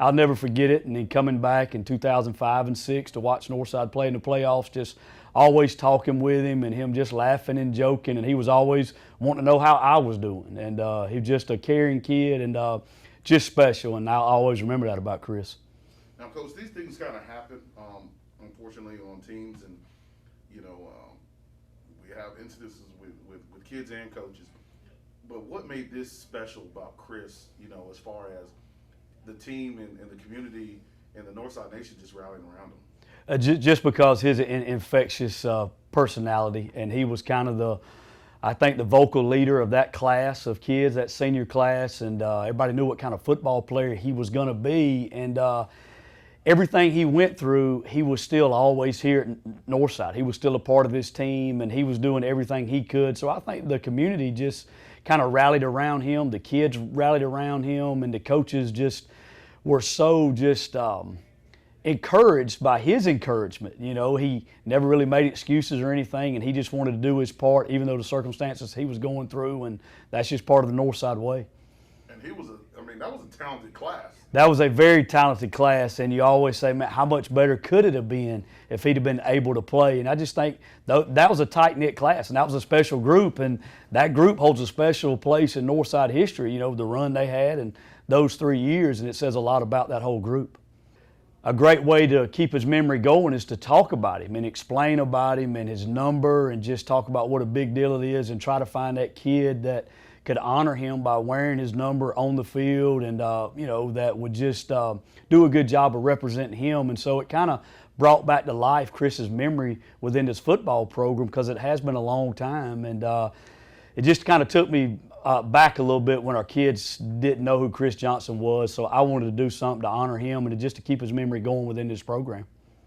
I'll never forget it. And then coming back in 2005 and 6 to watch Northside play in the playoffs, just always talking with him and him just laughing and joking. And he was always wanting to know how I was doing. And he was just a caring kid and just special. And I'll always remember that about Chris. Now, Coach, these things kind of happen, unfortunately, on teams. And, we have incidences with kids and coaches. But what made this special about Chris, as far as the team and the community and the Northside Nation just rallying around him? Just because his infectious personality, and he was kind of I think the vocal leader of that class of kids, that senior class, and everybody knew what kind of football player he was going to be. And everything he went through, he was still always here at Northside. He was still a part of this team, and he was doing everything he could. So I think the community just kind of rallied around him. The kids rallied around him, and the coaches just were so just encouraged by his encouragement. He never really made excuses or anything, and he just wanted to do his part, even though the circumstances he was going through, and that's just part of the Northside way. And that was a talented class. That was a very talented class, and you always say, man, how much better could it have been if he'd have been able to play? And I just think that was a tight-knit class, and that was a special group, and that group holds a special place in Northside history, the run they had and those 3 years, and it says a lot about that whole group. A great way to keep his memory going is to talk about him and explain about him and his number and just talk about what a big deal it is and try to find that kid that could honor him by wearing his number on the field and, that would just do a good job of representing him. And so it kind of brought back to life Chris's memory within his football program because it has been a long time. And it just kind of took me back a little bit when our kids didn't know who Chris Johnson was. So I wanted to do something to honor him and just to keep his memory going within this program.